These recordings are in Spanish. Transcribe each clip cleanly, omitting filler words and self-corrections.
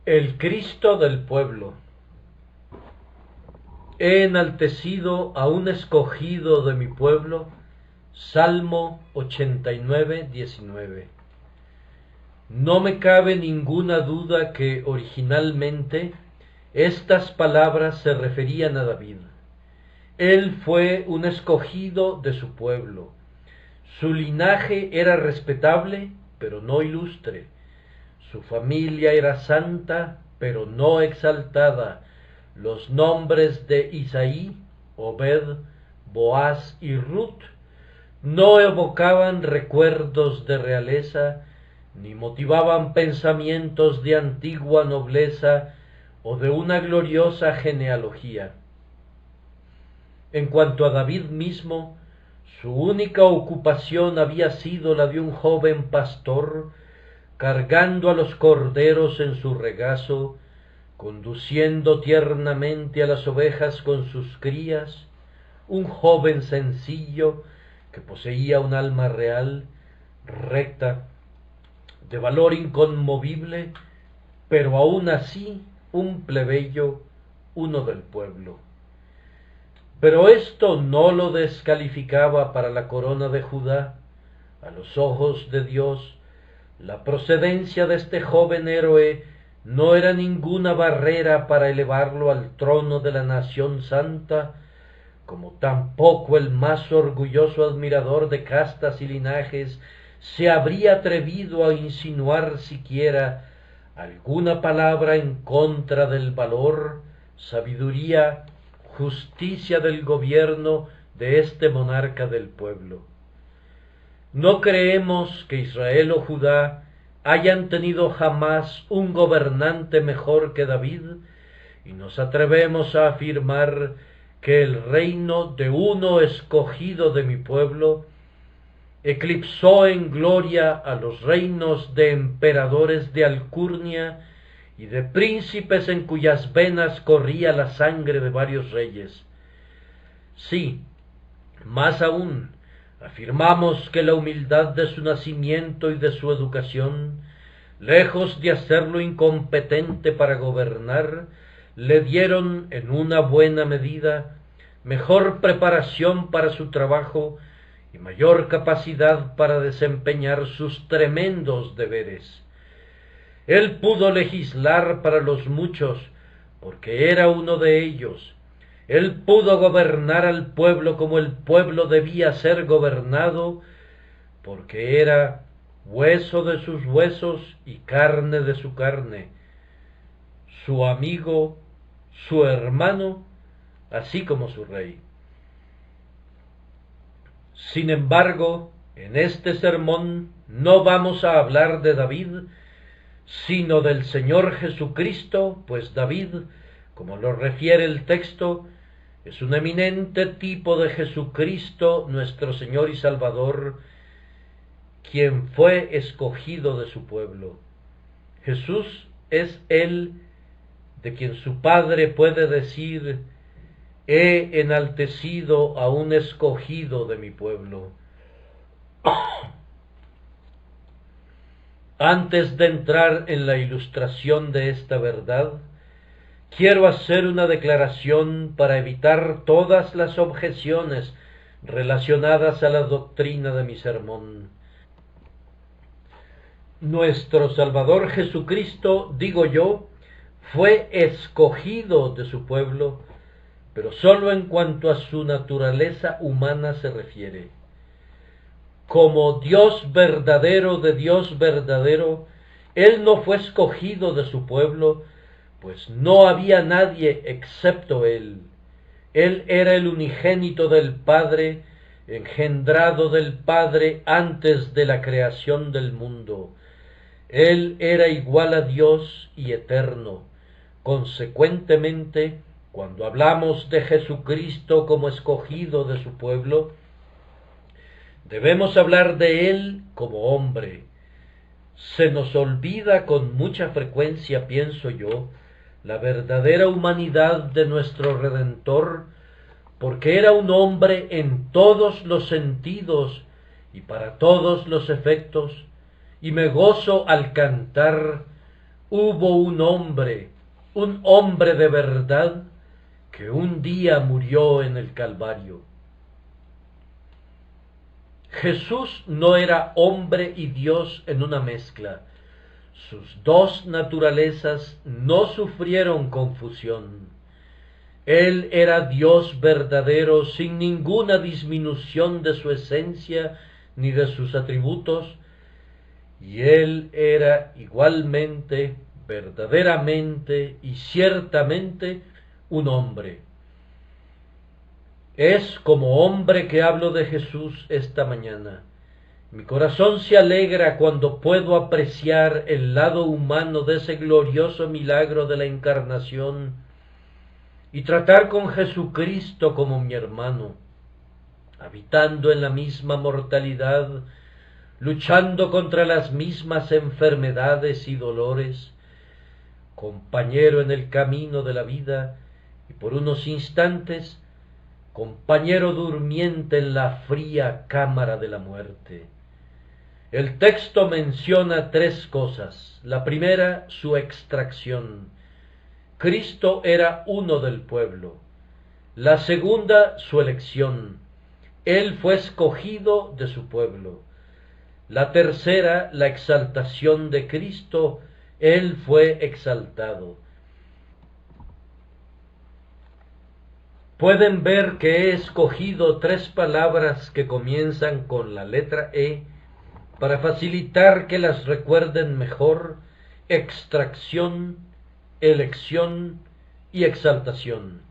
El Cristo del pueblo. He enaltecido a un escogido de mi pueblo. Salmo 89, 19. No me cabe ninguna duda que originalmente estas palabras se referían a David. Él fue un escogido de su pueblo. Su linaje era respetable, pero no ilustre. Su familia era santa, pero no exaltada. Los nombres de Isaí, Obed, Boaz y Ruth no evocaban recuerdos de realeza, ni motivaban pensamientos de antigua nobleza o de una gloriosa genealogía. En cuanto a David mismo, su única ocupación había sido la de un joven pastor, cargando a los corderos en su regazo, conduciendo tiernamente a las ovejas con sus crías, un joven sencillo que poseía un alma real, recta, de valor inconmovible, pero aún así un plebeyo, uno del pueblo. Pero esto no lo descalificaba para la corona de Judá. A los ojos de Dios, la procedencia de este joven héroe no era ninguna barrera para elevarlo al trono de la nación santa, como tampoco el más orgulloso admirador de castas y linajes se habría atrevido a insinuar siquiera alguna palabra en contra del valor, sabiduría, justicia del gobierno de este monarca del pueblo. No creemos que Israel o Judá hayan tenido jamás un gobernante mejor que David, y nos atrevemos a afirmar que el reino de uno escogido de mi pueblo eclipsó en gloria a los reinos de emperadores de alcurnia y de príncipes en cuyas venas corría la sangre de varios reyes. Sí, más aún, afirmamos que la humildad de su nacimiento y de su educación, lejos de hacerlo incompetente para gobernar, le dieron en una buena medida mejor preparación para su trabajo y mayor capacidad para desempeñar sus tremendos deberes. Él pudo legislar para los muchos, porque era uno de ellos. Él pudo gobernar al pueblo como el pueblo debía ser gobernado, porque era hueso de sus huesos y carne de su carne, su amigo, su hermano, así como su rey. Sin embargo, en este sermón no vamos a hablar de David, sino del Señor Jesucristo, pues David, como lo refiere el texto, es un eminente tipo de Jesucristo, nuestro Señor y Salvador, quien fue escogido de su pueblo. Jesús es el de quien su Padre puede decir: he enaltecido a un escogido de mi pueblo. Antes de entrar en la ilustración de esta verdad, quiero hacer una declaración para evitar todas las objeciones relacionadas a la doctrina de mi sermón. Nuestro Salvador Jesucristo, digo yo, fue escogido de su pueblo, pero sólo en cuanto a su naturaleza humana se refiere. Como Dios verdadero de Dios verdadero, Él no fue escogido de su pueblo, pues no había nadie excepto Él. Él era el unigénito del Padre, engendrado del Padre antes de la creación del mundo. Él era igual a Dios y eterno. Consecuentemente, cuando hablamos de Jesucristo como escogido de su pueblo, debemos hablar de Él como hombre. Se nos olvida con mucha frecuencia, pienso yo, la verdadera humanidad de nuestro Redentor, porque era un hombre en todos los sentidos y para todos los efectos, y me gozo al cantar: hubo un hombre de verdad, que un día murió en el Calvario. Jesús no era hombre y Dios en una mezcla. Sus dos naturalezas no sufrieron confusión. Él era Dios verdadero, sin ninguna disminución de su esencia ni de sus atributos, y Él era igualmente, verdaderamente y ciertamente un hombre. Es como hombre que hablo de Jesús esta mañana. Mi corazón se alegra cuando puedo apreciar el lado humano de ese glorioso milagro de la encarnación y tratar con Jesucristo como mi hermano, habitando en la misma mortalidad, luchando contra las mismas enfermedades y dolores, compañero en el camino de la vida y por unos instantes compañero durmiente en la fría cámara de la muerte. El texto menciona tres cosas. La primera, su extracción. Cristo era uno del pueblo. La segunda, su elección. Él fue escogido de su pueblo. La tercera, la exaltación de Cristo. Él fue exaltado. Pueden ver que he escogido tres palabras que comienzan con la letra E para facilitar que las recuerden mejor: extracción, elección y exaltación.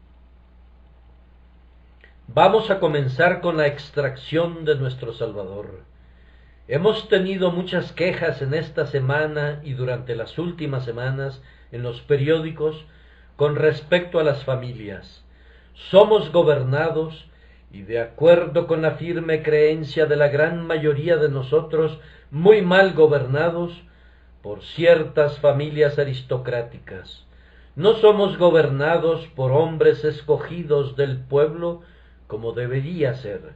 Vamos a comenzar con la extracción de nuestro Salvador. Hemos tenido muchas quejas en esta semana y durante las últimas semanas en los periódicos con respecto a las familias. Somos gobernados, y de acuerdo con la firme creencia de la gran mayoría de nosotros, muy mal gobernados por ciertas familias aristocráticas. No somos gobernados por hombres escogidos del pueblo como debería ser.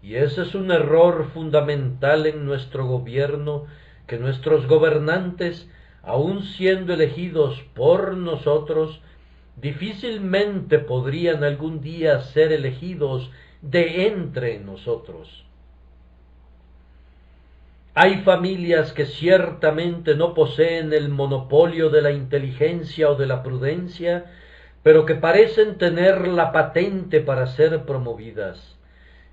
Y ese es un error fundamental en nuestro gobierno, que nuestros gobernantes, aun siendo elegidos por nosotros, difícilmente podrían algún día ser elegidos de entre nosotros. Hay familias que ciertamente no poseen el monopolio de la inteligencia o de la prudencia, pero que parecen tener la patente para ser promovidas,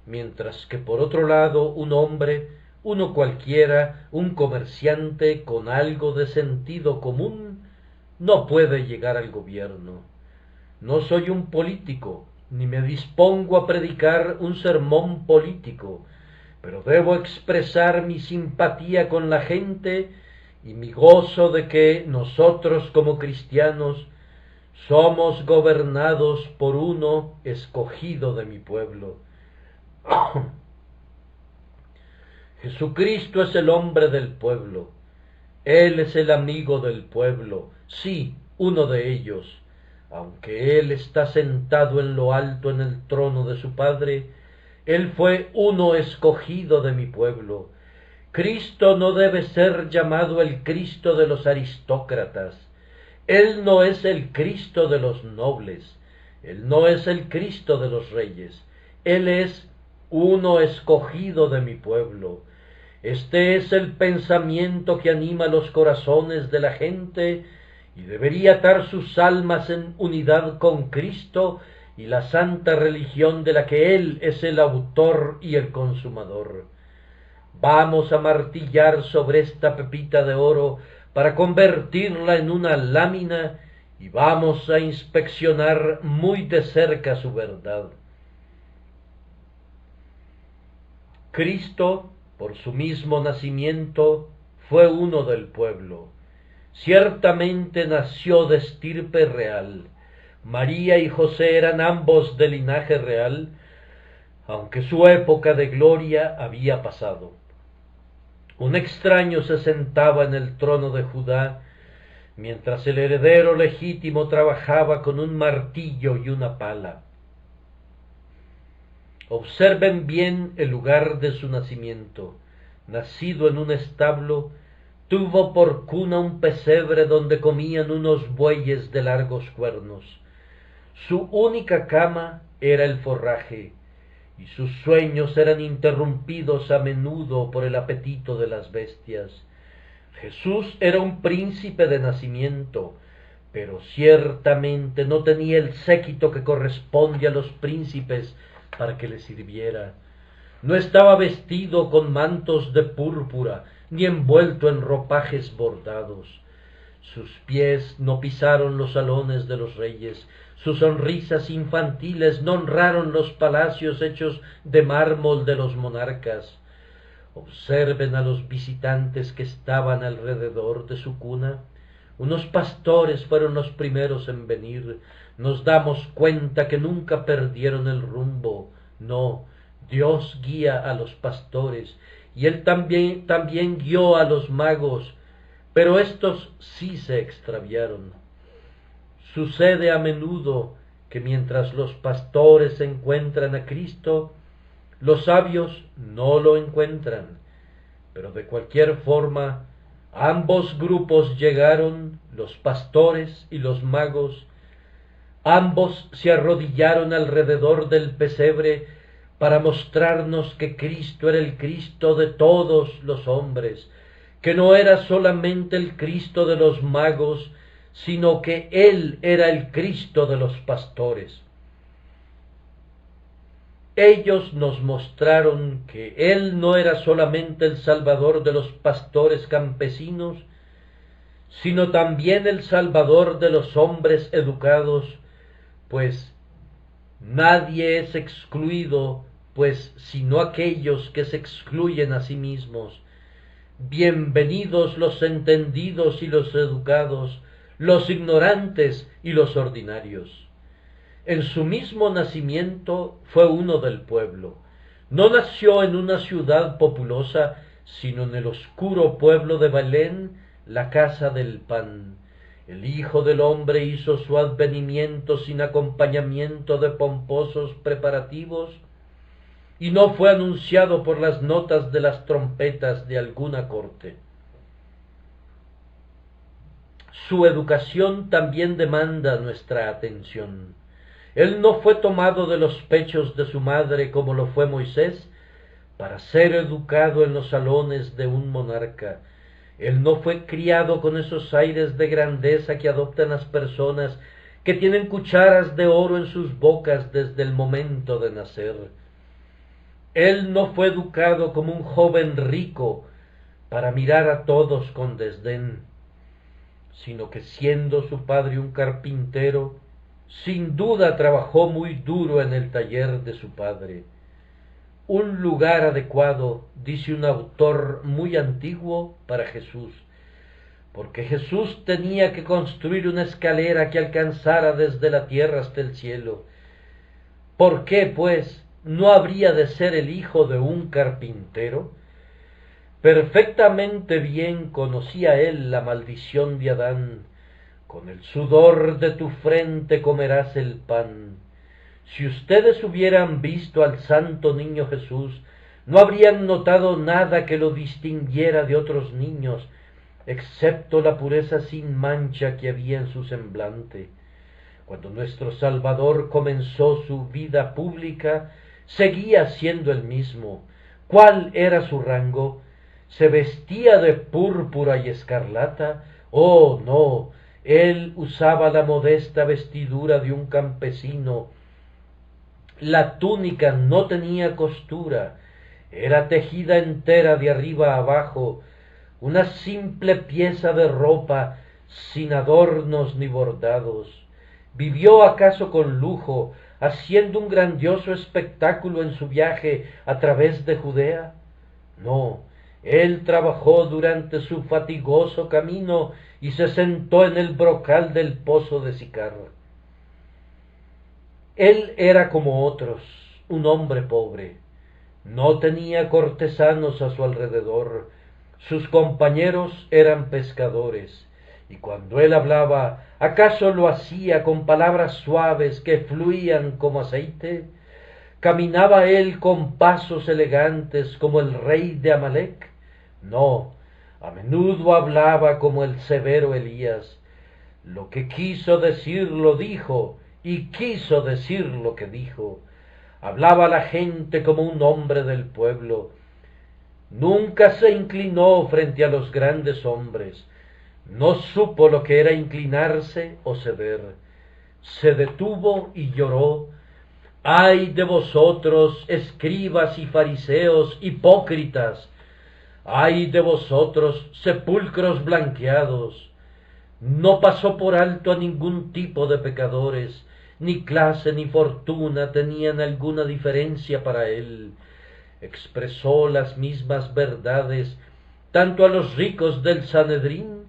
mientras que por otro lado un hombre, uno cualquiera, un comerciante con algo de sentido común, no puede llegar al gobierno. No soy un político, ni me dispongo a predicar un sermón político, pero debo expresar mi simpatía con la gente y mi gozo de que nosotros como cristianos somos gobernados por uno escogido de mi pueblo. Jesucristo es el hombre del pueblo. Él es el amigo del pueblo, sí, uno de ellos. Aunque Él está sentado en lo alto en el trono de su Padre, Él fue uno escogido de mi pueblo. Cristo no debe ser llamado el Cristo de los aristócratas. Él no es el Cristo de los nobles. Él no es el Cristo de los reyes. Él es uno escogido de mi pueblo. Este es el pensamiento que anima los corazones de la gente y debería atar sus almas en unidad con Cristo y la santa religión de la que Él es el autor y el consumador. Vamos a martillar sobre esta pepita de oro para convertirla en una lámina y vamos a inspeccionar muy de cerca su verdad. Cristo, por su mismo nacimiento, fue uno del pueblo. Ciertamente nació de estirpe real. María y José eran ambos de linaje real, aunque su época de gloria había pasado. Un extraño se sentaba en el trono de Judá, mientras el heredero legítimo trabajaba con un martillo y una pala. Observen bien el lugar de su nacimiento, nacido en un establo, tuvo por cuna un pesebre donde comían unos bueyes de largos cuernos. Su única cama era el forraje, y sus sueños eran interrumpidos a menudo por el apetito de las bestias. Jesús era un príncipe de nacimiento, pero ciertamente no tenía el séquito que corresponde a los príncipes para que le sirviera. No estaba vestido con mantos de púrpura, ni envuelto en ropajes bordados. Sus pies no pisaron los salones de los reyes, sus sonrisas infantiles no honraron los palacios hechos de mármol de los monarcas. Observen a los visitantes que estaban alrededor de su cuna. Unos pastores fueron los primeros en venir. Nos damos cuenta que nunca perdieron el rumbo. No, Dios guía a los pastores, y Él también guió a los magos, pero estos sí se extraviaron. Sucede a menudo que mientras los pastores encuentran a Cristo, los sabios no lo encuentran, pero de cualquier forma, ambos grupos llegaron, los pastores y los magos. Ambos se arrodillaron alrededor del pesebre para mostrarnos que Cristo era el Cristo de todos los hombres, que no era solamente el Cristo de los magos, sino que Él era el Cristo de los pastores. Ellos nos mostraron que Él no era solamente el Salvador de los pastores campesinos, sino también el Salvador de los hombres educados, pues nadie es excluido, pues sino aquellos que se excluyen a sí mismos. Bienvenidos los entendidos y los educados, los ignorantes y los ordinarios. En su mismo nacimiento fue uno del pueblo. No nació en una ciudad populosa, sino en el oscuro pueblo de Belén, la casa del pan. El Hijo del Hombre hizo su advenimiento sin acompañamiento de pomposos preparativos, y no fue anunciado por las notas de las trompetas de alguna corte. Su educación también demanda nuestra atención. Él no fue tomado de los pechos de su madre como lo fue Moisés, para ser educado en los salones de un monarca. Él no fue criado con esos aires de grandeza que adoptan las personas que tienen cucharas de oro en sus bocas desde el momento de nacer. Él no fue educado como un joven rico para mirar a todos con desdén, sino que siendo su padre un carpintero, sin duda trabajó muy duro en el taller de su padre. Un lugar adecuado, dice un autor muy antiguo, para Jesús, porque Jesús tenía que construir una escalera que alcanzara desde la tierra hasta el cielo. ¿Por qué, pues, no habría de ser el hijo de un carpintero? Perfectamente bien conocía él la maldición de Adán. Con el sudor de tu frente comerás el pan. Si ustedes hubieran visto al santo niño Jesús, no habrían notado nada que lo distinguiera de otros niños, excepto la pureza sin mancha que había en su semblante. Cuando nuestro Salvador comenzó su vida pública, seguía siendo el mismo. ¿Cuál era su rango? ¿Se vestía de púrpura y escarlata? Oh, no, él usaba la modesta vestidura de un campesino. La túnica no tenía costura, era tejida entera de arriba a abajo, una simple pieza de ropa sin adornos ni bordados. ¿Vivió acaso con lujo, haciendo un grandioso espectáculo en su viaje a través de Judea? No, él trabajó durante su fatigoso camino y se sentó en el brocal del pozo de Sicar. Él era como otros, un hombre pobre. No tenía cortesanos a su alrededor. Sus compañeros eran pescadores. Y cuando él hablaba, ¿acaso lo hacía con palabras suaves que fluían como aceite? ¿Caminaba él con pasos elegantes como el rey de Amalec? No, A menudo hablaba como el severo Elías. Lo que quiso decir lo dijo, y quiso decir lo que dijo. Hablaba a la gente como un hombre del pueblo. Nunca se inclinó frente a los grandes hombres. No supo lo que era inclinarse o ceder. Se detuvo y lloró. Ay de vosotros, escribas y fariseos, hipócritas. Ay de vosotros, sepulcros blanqueados. No pasó por alto a ningún tipo de pecadores, ni clase ni fortuna tenían alguna diferencia para él. Expresó las mismas verdades tanto a los ricos del Sanedrín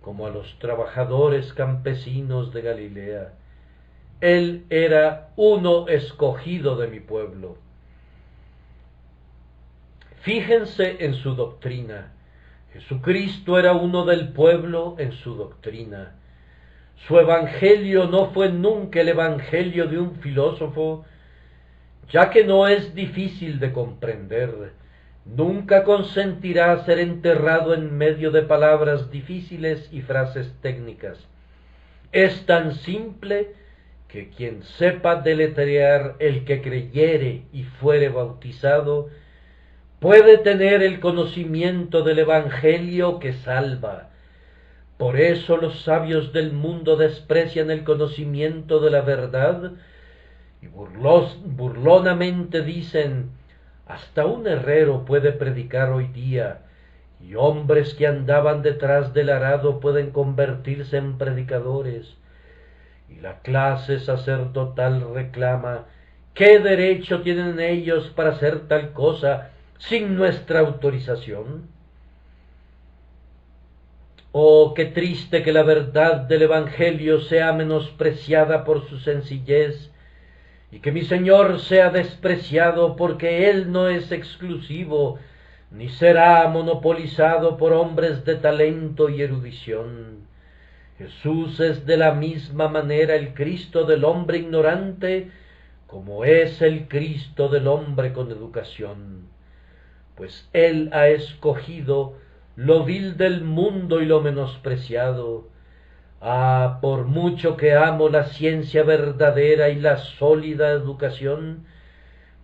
como a los trabajadores campesinos de Galilea. Él era uno escogido de mi pueblo. Fíjense en su doctrina. Jesucristo era uno del pueblo en su doctrina. Su evangelio no fue nunca el evangelio de un filósofo, ya que no es difícil de comprender. Nunca consentirá ser enterrado en medio de palabras difíciles y frases técnicas. Es tan simple que quien sepa deletrear el que creyere y fuere bautizado, puede tener el conocimiento del evangelio que salva. Por eso los sabios del mundo desprecian el conocimiento de la verdad y burlonamente dicen: hasta un herrero puede predicar hoy día, y hombres que andaban detrás del arado pueden convertirse en predicadores. Y la clase sacerdotal reclama: ¿qué derecho tienen ellos para hacer tal cosa sin nuestra autorización? Oh, qué triste que la verdad del Evangelio sea menospreciada por su sencillez, y que mi Señor sea despreciado porque Él no es exclusivo, ni será monopolizado por hombres de talento y erudición. Jesús es de la misma manera el Cristo del hombre ignorante, como es el Cristo del hombre con educación, pues Él ha escogido lo vil del mundo y lo menospreciado. Ah, por mucho que amo la ciencia verdadera y la sólida educación,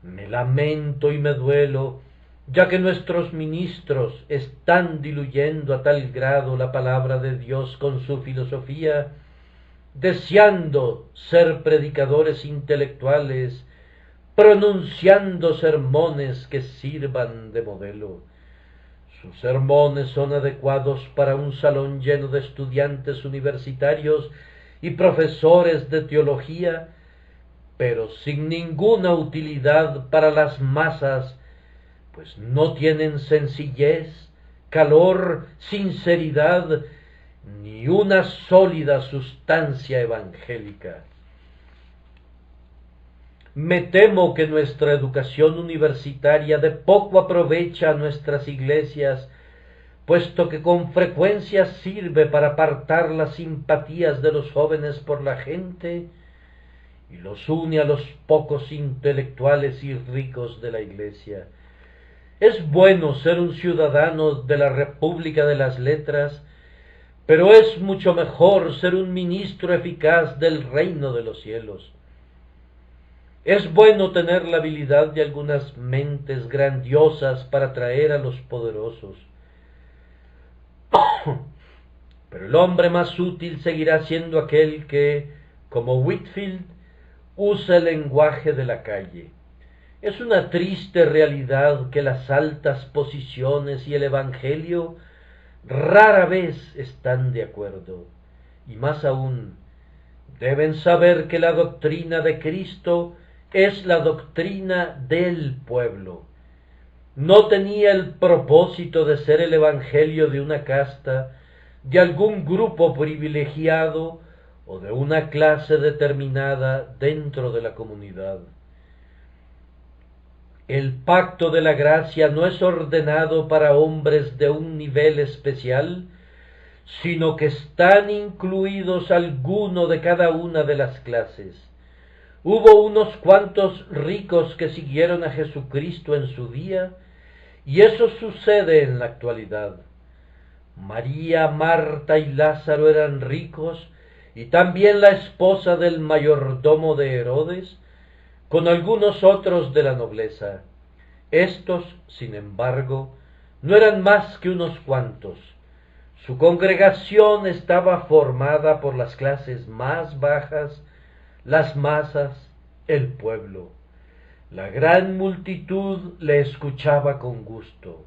me lamento y me duelo, ya que nuestros ministros están diluyendo a tal grado la palabra de Dios con su filosofía, deseando ser predicadores intelectuales, pronunciando sermones que sirvan de modelo. Sus sermones son adecuados para un salón lleno de estudiantes universitarios y profesores de teología, pero sin ninguna utilidad para las masas, pues no tienen sencillez, calor, sinceridad, ni una sólida sustancia evangélica. Me temo que nuestra educación universitaria de poco aprovecha a nuestras iglesias, puesto que con frecuencia sirve para apartar las simpatías de los jóvenes por la gente y los une a los pocos intelectuales y ricos de la iglesia. Es bueno ser un ciudadano de la República de las Letras, pero es mucho mejor ser un ministro eficaz del reino de los cielos. Es bueno tener la habilidad de algunas mentes grandiosas para atraer a los poderosos, pero el hombre más útil seguirá siendo aquel que, como Whitefield, usa el lenguaje de la calle. Es una triste realidad que las altas posiciones y el evangelio rara vez están de acuerdo, y más aún, deben saber que la doctrina de Cristo es la doctrina del pueblo. No tenía el propósito de ser el evangelio de una casta, de algún grupo privilegiado o de una clase determinada dentro de la comunidad. El pacto de la gracia no es ordenado para hombres de un nivel especial, sino que están incluidos alguno de cada una de las clases. Hubo unos cuantos ricos que siguieron a Jesucristo en su día, y eso sucede en la actualidad. María, Marta y Lázaro eran ricos, y también la esposa del mayordomo de Herodes, con algunos otros de la nobleza. Estos, sin embargo, no eran más que unos cuantos. Su congregación estaba formada por las clases más bajas, las masas, el pueblo. La gran multitud le escuchaba con gusto,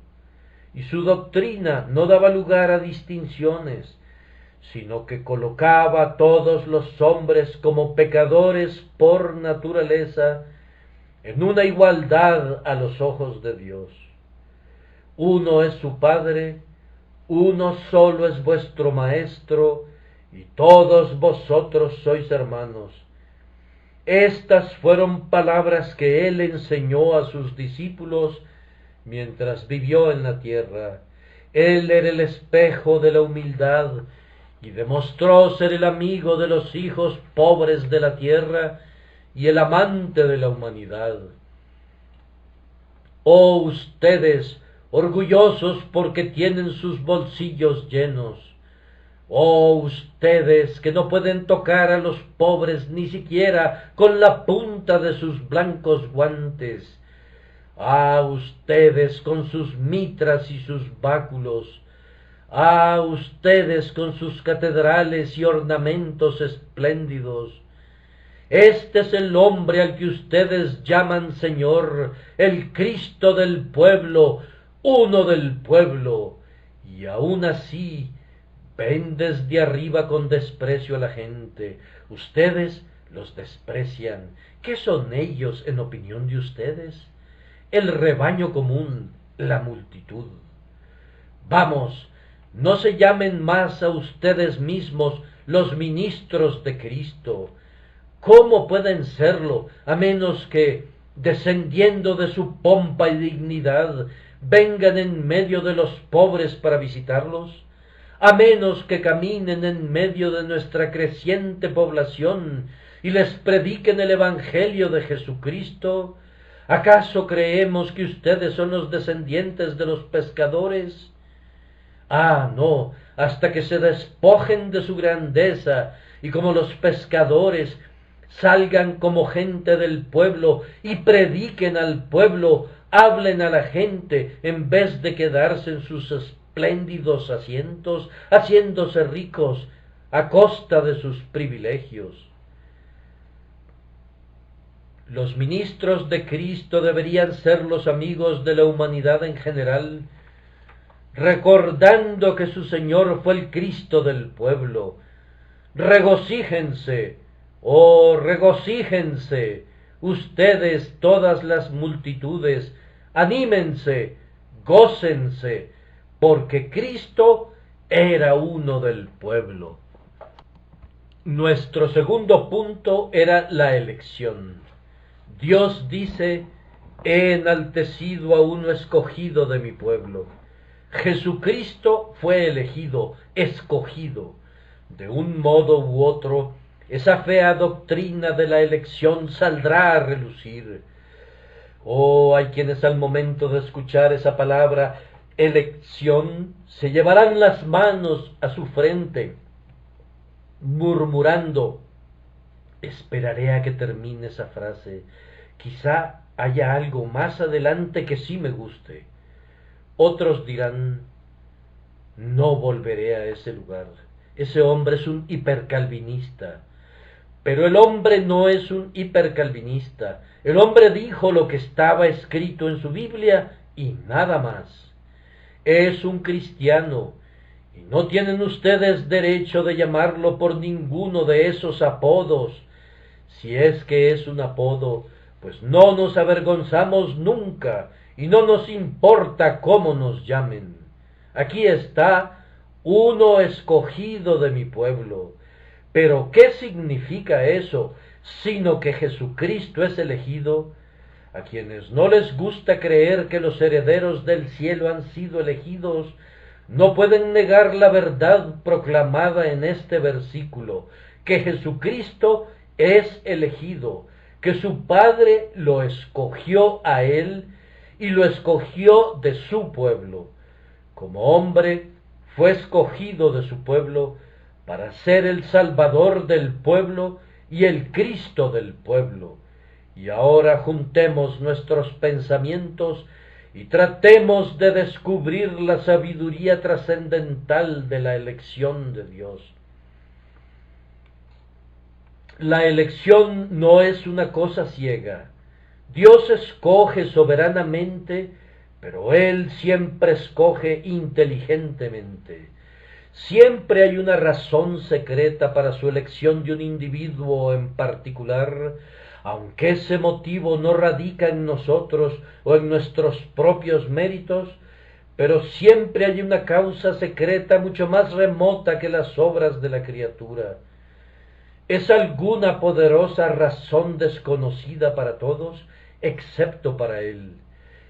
y su doctrina no daba lugar a distinciones, sino que colocaba a todos los hombres como pecadores por naturaleza en una igualdad a los ojos de Dios. Uno es su Padre, uno solo es vuestro Maestro, y todos vosotros sois hermanos. Estas fueron palabras que él enseñó a sus discípulos mientras vivió en la tierra. Él era el espejo de la humildad y demostró ser el amigo de los hijos pobres de la tierra y el amante de la humanidad. Oh ustedes, orgullosos porque tienen sus bolsillos llenos. Oh ustedes que no pueden tocar a los pobres ni siquiera con la punta de sus blancos guantes. Ah, ustedes con sus mitras y sus báculos. Ah, ustedes con sus catedrales y ornamentos espléndidos. Este es el hombre al que ustedes llaman Señor, el Cristo del pueblo, uno del pueblo, y aún así ven desde arriba con desprecio a la gente. Ustedes los desprecian. ¿Qué son ellos en opinión de ustedes? El rebaño común, la multitud. Vamos, no se llamen más a ustedes mismos los ministros de Cristo. ¿Cómo pueden serlo a menos que, descendiendo de su pompa y dignidad, vengan en medio de los pobres para visitarlos? A menos que caminen en medio de nuestra creciente población y les prediquen el Evangelio de Jesucristo. ¿Acaso creemos que ustedes son los descendientes de los pescadores? Ah, no, hasta que se despojen de su grandeza y como los pescadores salgan como gente del pueblo y prediquen al pueblo, hablen a la gente en vez de quedarse en sus espléndidos asientos, haciéndose ricos a costa de sus privilegios. Los ministros de Cristo deberían ser los amigos de la humanidad en general, recordando que su Señor fue el Cristo del pueblo. Regocíjense, oh regocíjense, ustedes todas las multitudes, anímense, gócense, porque Cristo era uno del pueblo. Nuestro segundo punto era la elección. Dios dice: he enaltecido a uno escogido de mi pueblo. Jesucristo fue elegido, escogido. De un modo u otro, esa fea doctrina de la elección saldrá a relucir. Oh, hay quienes al momento de escuchar esa palabra elección se llevarán las manos a su frente, murmurando: esperaré a que termine esa frase, quizá haya algo más adelante que sí me guste. Otros dirán: no volveré a ese lugar, ese hombre es un hipercalvinista. Pero el hombre no es un hipercalvinista, el hombre dijo lo que estaba escrito en su Biblia y nada más. Es un cristiano, y no tienen ustedes derecho de llamarlo por ninguno de esos apodos. Si es que es un apodo, pues no nos avergonzamos nunca, y no nos importa cómo nos llamen. Aquí está uno escogido de mi pueblo. Pero ¿qué significa eso, sino que Jesucristo es elegido? A quienes no les gusta creer que los herederos del cielo han sido elegidos, no pueden negar la verdad proclamada en este versículo, que Jesucristo es elegido, que su Padre lo escogió a él y lo escogió de su pueblo. Como hombre, fue escogido de su pueblo para ser el Salvador del pueblo y el Cristo del pueblo. Y ahora juntemos nuestros pensamientos y tratemos de descubrir la sabiduría trascendental de la elección de Dios. La elección no es una cosa ciega. Dios escoge soberanamente, pero Él siempre escoge inteligentemente. Siempre hay una razón secreta para su elección de un individuo en particular, aunque ese motivo no radica en nosotros o en nuestros propios méritos, pero siempre hay una causa secreta mucho más remota que las obras de la criatura. Es alguna poderosa razón desconocida para todos, excepto para Él.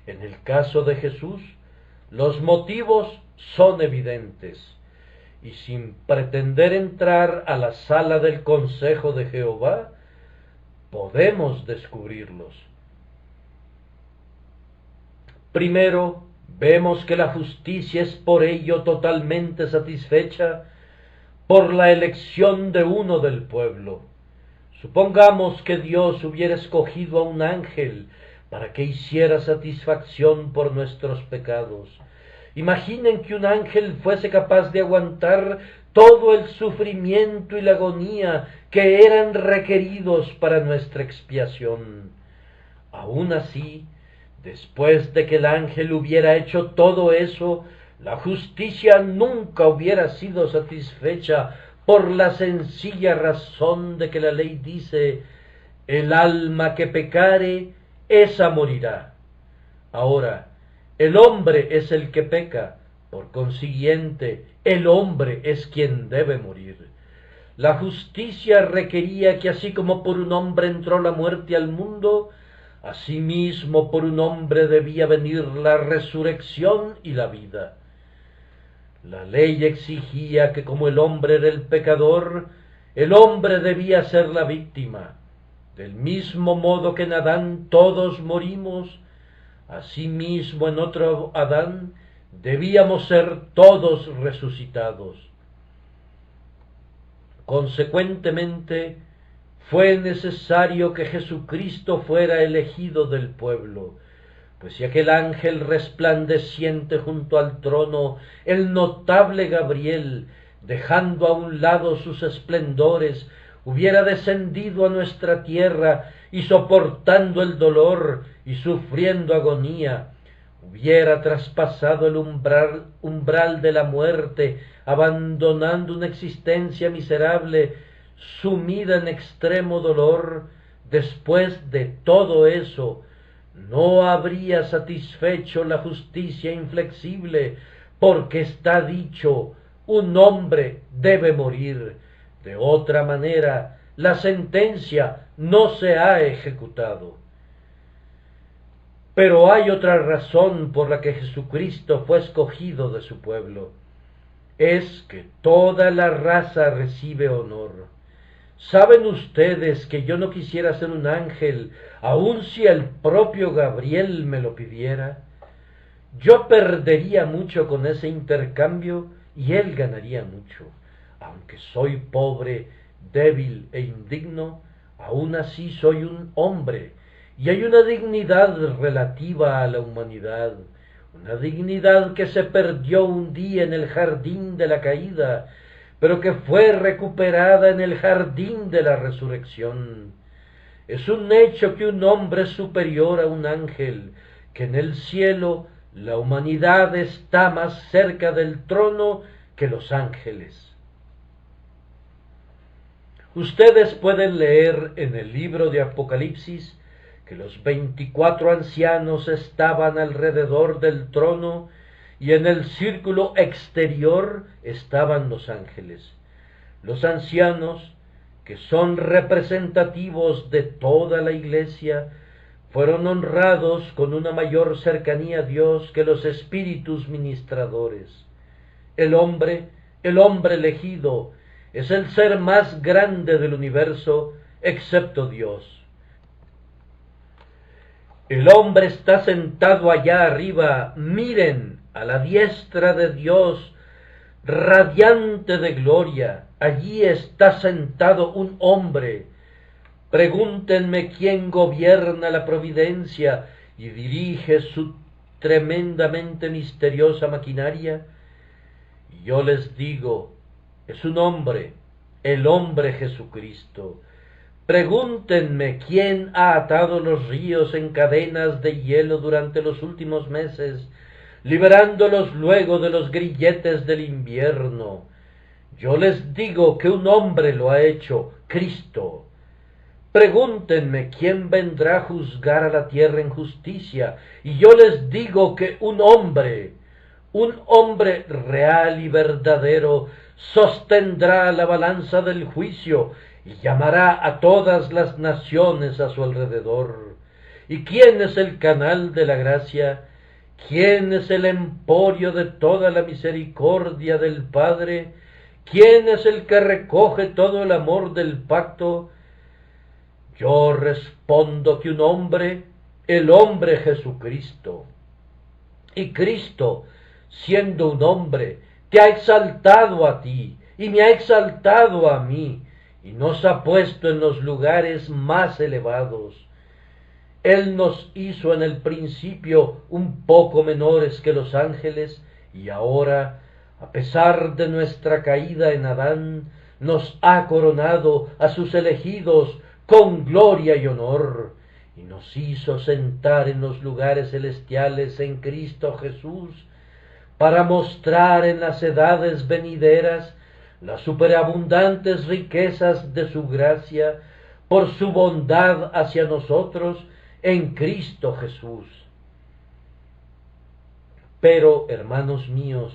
En el caso de Jesús, los motivos son evidentes, y sin pretender entrar a la sala del consejo de Jehová, podemos descubrirlos. Primero, vemos que la justicia es por ello totalmente satisfecha por la elección de uno del pueblo. Supongamos que Dios hubiera escogido a un ángel para que hiciera satisfacción por nuestros pecados. Imaginen que un ángel fuese capaz de aguantar todo el sufrimiento y la agonía que eran requeridos para nuestra expiación. Aun así, después de que el ángel hubiera hecho todo eso, la justicia nunca hubiera sido satisfecha por la sencilla razón de que la ley dice: el alma que pecare, esa morirá. Ahora, el hombre es el que peca, por consiguiente, el hombre es quien debe morir. La justicia requería que así como por un hombre entró la muerte al mundo, asimismo por un hombre debía venir la resurrección y la vida. La ley exigía que como el hombre era el pecador, el hombre debía ser la víctima. Del mismo modo que en Adán todos morimos, asimismo en otro Adán debíamos ser todos resucitados. Consecuentemente, fue necesario que Jesucristo fuera elegido del pueblo, pues si aquel ángel resplandeciente junto al trono, el notable Gabriel, dejando a un lado sus esplendores, hubiera descendido a nuestra tierra y soportando el dolor y sufriendo agonía, hubiera traspasado el umbral de la muerte, abandonando una existencia miserable, sumida en extremo dolor. Después de todo eso, no habría satisfecho la justicia inflexible, porque está dicho: un hombre debe morir. De otra manera, la sentencia no se ha ejecutado. Pero hay otra razón por la que Jesucristo fue escogido de su pueblo. Es que toda la raza recibe honor. ¿Saben ustedes que yo no quisiera ser un ángel, aun si el propio Gabriel me lo pidiera? Yo perdería mucho con ese intercambio y él ganaría mucho. Aunque soy pobre, débil e indigno, aun así soy un hombre, y hay una dignidad relativa a la humanidad, una dignidad que se perdió un día en el jardín de la caída, pero que fue recuperada en el jardín de la resurrección. Es un hecho que un hombre es superior a un ángel, que en el cielo la humanidad está más cerca del trono que los ángeles. Ustedes pueden leer en el libro de Apocalipsis que los 24 ancianos estaban alrededor del trono y en el círculo exterior estaban los ángeles. Los ancianos, que son representativos de toda la iglesia, fueron honrados con una mayor cercanía a Dios que los espíritus ministradores. El hombre elegido, es el ser más grande del universo, excepto Dios. El hombre está sentado allá arriba, miren, a la diestra de Dios, radiante de gloria, allí está sentado un hombre. Pregúntenme quién gobierna la providencia y dirige su tremendamente misteriosa maquinaria. Y yo les digo, es un hombre, el hombre Jesucristo. Pregúntenme quién ha atado los ríos en cadenas de hielo durante los últimos meses, liberándolos luego de los grilletes del invierno. Yo les digo que un hombre lo ha hecho, Cristo. Pregúntenme quién vendrá a juzgar a la tierra en justicia, y yo les digo que un hombre real y verdadero, sostendrá la balanza del juicio y llamará a todas las naciones a su alrededor. ¿Y quién es el canal de la gracia? ¿Quién es el emporio de toda la misericordia del Padre? ¿Quién es el que recoge todo el amor del pacto? Yo respondo que un hombre, el hombre Jesucristo. Y Cristo, siendo un hombre, te ha exaltado a ti y me ha exaltado a mí y nos ha puesto en los lugares más elevados. Él nos hizo en el principio un poco menores que los ángeles y ahora, a pesar de nuestra caída en Adán, nos ha coronado a sus elegidos con gloria y honor, y nos hizo sentar en los lugares celestiales en Cristo Jesús, para mostrar en las edades venideras las superabundantes riquezas de su gracia por su bondad hacia nosotros en Cristo Jesús. Pero, hermanos míos,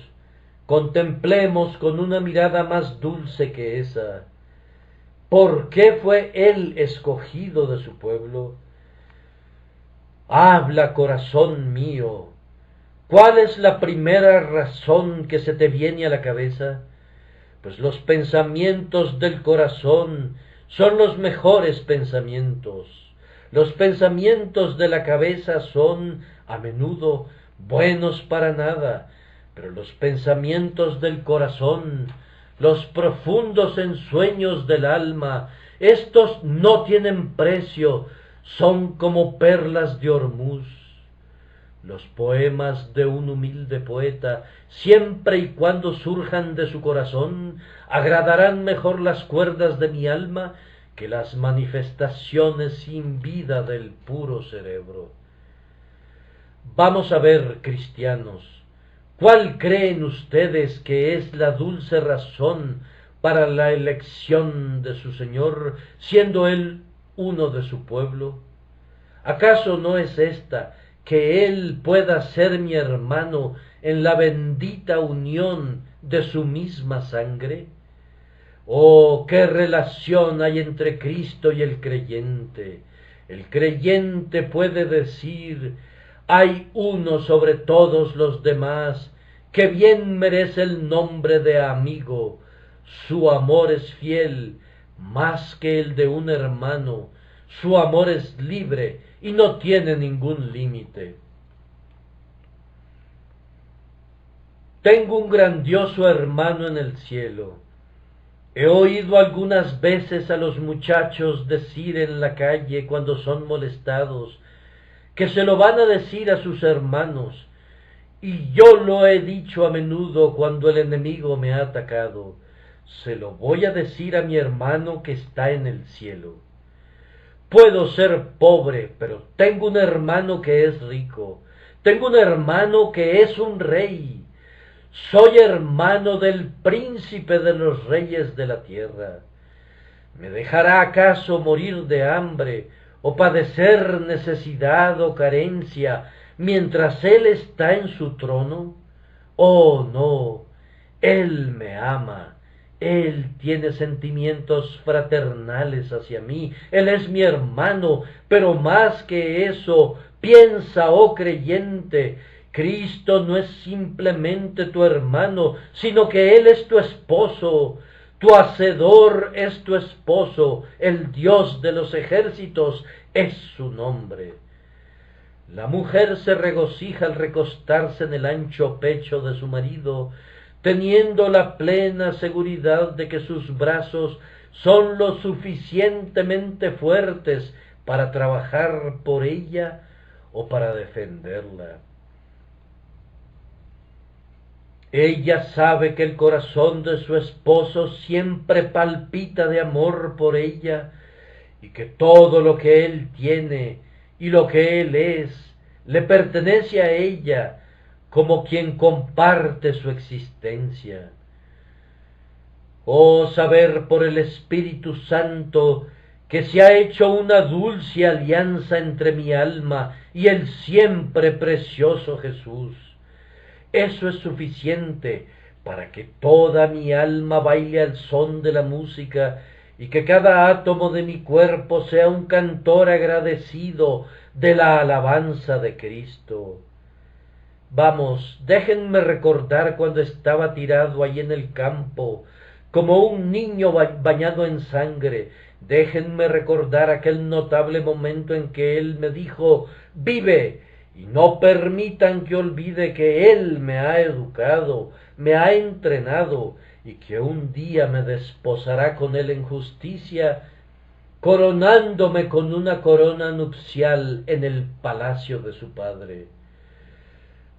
contemplemos con una mirada más dulce que esa. ¿Por qué fue Él escogido de su pueblo? Habla, corazón mío. ¿Cuál es la primera razón que se te viene a la cabeza? Pues los pensamientos del corazón son los mejores pensamientos. Los pensamientos de la cabeza son, a menudo, buenos para nada, pero los pensamientos del corazón, los profundos ensueños del alma, estos no tienen precio, son como perlas de Ormuz. Los poemas de un humilde poeta, siempre y cuando surjan de su corazón, agradarán mejor las cuerdas de mi alma que las manifestaciones sin vida del puro cerebro. Vamos a ver, cristianos, ¿cuál creen ustedes que es la dulce razón para la elección de su Señor, siendo Él uno de su pueblo? ¿Acaso no es esta, que Él pueda ser mi hermano en la bendita unión de su misma sangre? Oh, qué relación hay entre Cristo y el creyente. El creyente puede decir, hay uno sobre todos los demás, que bien merece el nombre de amigo. Su amor es fiel, más que el de un hermano. Su amor es libre y no tiene ningún límite. Tengo un grandioso hermano en el cielo. He oído algunas veces a los muchachos decir en la calle cuando son molestados que se lo van a decir a sus hermanos, y yo lo he dicho a menudo cuando el enemigo me ha atacado, se lo voy a decir a mi hermano que está en el cielo. Puedo ser pobre, pero tengo un hermano que es rico, tengo un hermano que es un rey. Soy hermano del príncipe de los reyes de la tierra. ¿Me dejará acaso morir de hambre o padecer necesidad o carencia mientras Él está en su trono? Oh, no, Él me ama. Él tiene sentimientos fraternales hacia mí. Él es mi hermano, pero más que eso, piensa, oh creyente, Cristo no es simplemente tu hermano, sino que Él es tu esposo. Tu Hacedor es tu esposo, el Dios de los ejércitos es su nombre. La mujer se regocija al recostarse en el ancho pecho de su marido, teniendo la plena seguridad de que sus brazos son lo suficientemente fuertes para trabajar por ella o para defenderla. Ella sabe que el corazón de su esposo siempre palpita de amor por ella y que todo lo que él tiene y lo que él es le pertenece a ella como quien comparte su existencia. Oh, saber por el Espíritu Santo que se ha hecho una dulce alianza entre mi alma y el siempre precioso Jesús. Eso es suficiente para que toda mi alma baile al son de la música y que cada átomo de mi cuerpo sea un cantor agradecido de la alabanza de Cristo. Vamos, déjenme recordar cuando estaba tirado ahí en el campo, como un niño bañado en sangre. Déjenme recordar aquel notable momento en que Él me dijo, vive, y no permitan que olvide que Él me ha educado, me ha entrenado, y que un día me desposará con Él en justicia, coronándome con una corona nupcial en el palacio de su Padre.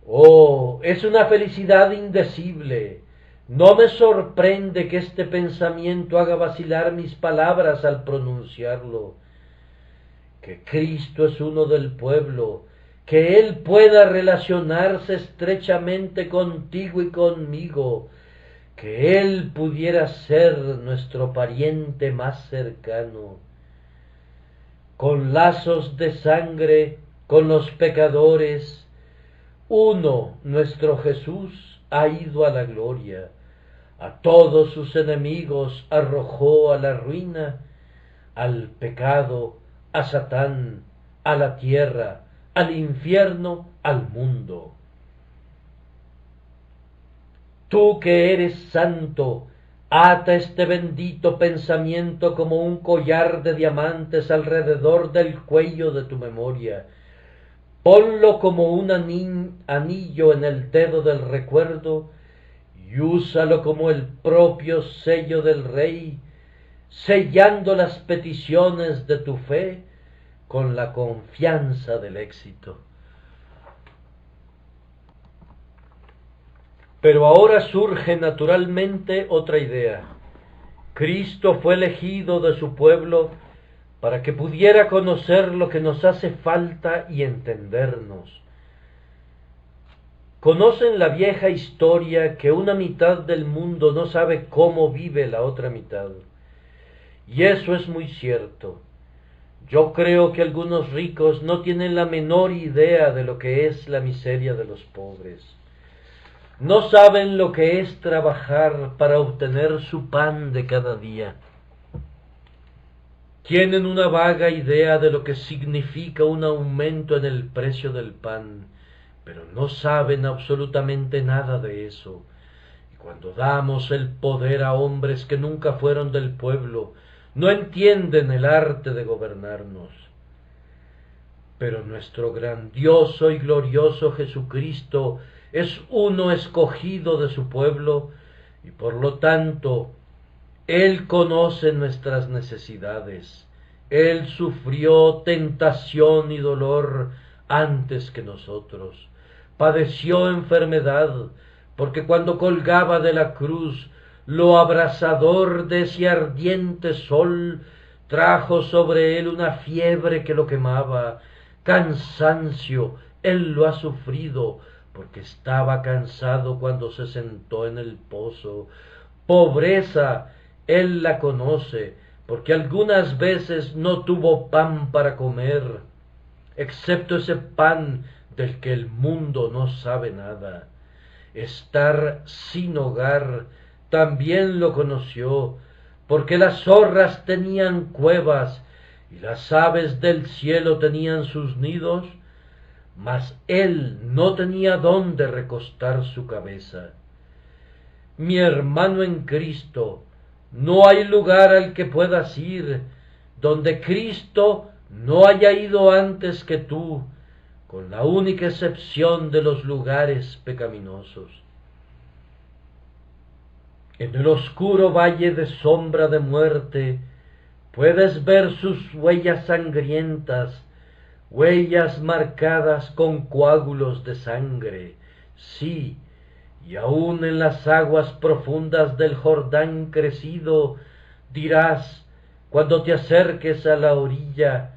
Oh, es una felicidad indecible. No me sorprende que este pensamiento haga vacilar mis palabras al pronunciarlo. Que Cristo es uno del pueblo, que Él pueda relacionarse estrechamente contigo y conmigo, que Él pudiera ser nuestro pariente más cercano. Con lazos de sangre, con los pecadores, uno, nuestro Jesús, ha ido a la gloria. A todos sus enemigos arrojó a la ruina, al pecado, a Satán, a la tierra, al infierno, al mundo. Tú que eres santo, ata este bendito pensamiento como un collar de diamantes alrededor del cuello de tu memoria. Ponlo como un anillo en el dedo del recuerdo y úsalo como el propio sello del Rey, sellando las peticiones de tu fe con la confianza del éxito. Pero ahora surge naturalmente otra idea. Cristo fue elegido de su pueblo para que pudiera conocer lo que nos hace falta y entendernos. Conocen la vieja historia que una mitad del mundo no sabe cómo vive la otra mitad. Y eso es muy cierto. Yo creo que algunos ricos no tienen la menor idea de lo que es la miseria de los pobres. No saben lo que es trabajar para obtener su pan de cada día. Tienen una vaga idea de lo que significa un aumento en el precio del pan, pero no saben absolutamente nada de eso. Y cuando damos el poder a hombres que nunca fueron del pueblo, no entienden el arte de gobernarnos. Pero nuestro grandioso y glorioso Jesucristo es uno escogido de su pueblo y por lo tanto Él conoce nuestras necesidades. Él sufrió tentación y dolor antes que nosotros. Padeció enfermedad, porque cuando colgaba de la cruz, lo abrasador de ese ardiente sol trajo sobre él una fiebre que lo quemaba. Cansancio, él lo ha sufrido, porque estaba cansado cuando se sentó en el pozo. Pobreza, él la conoce, porque algunas veces no tuvo pan para comer, excepto ese pan del que el mundo no sabe nada. Estar sin hogar también lo conoció, porque las zorras tenían cuevas y las aves del cielo tenían sus nidos, mas él no tenía dónde recostar su cabeza. Mi hermano en Cristo, no hay lugar al que puedas ir donde Cristo no haya ido antes que tú, con la única excepción de los lugares pecaminosos. En el oscuro valle de sombra de muerte puedes ver sus huellas sangrientas, huellas marcadas con coágulos de sangre. Sí, y aun en las aguas profundas del Jordán crecido, dirás, cuando te acerques a la orilla,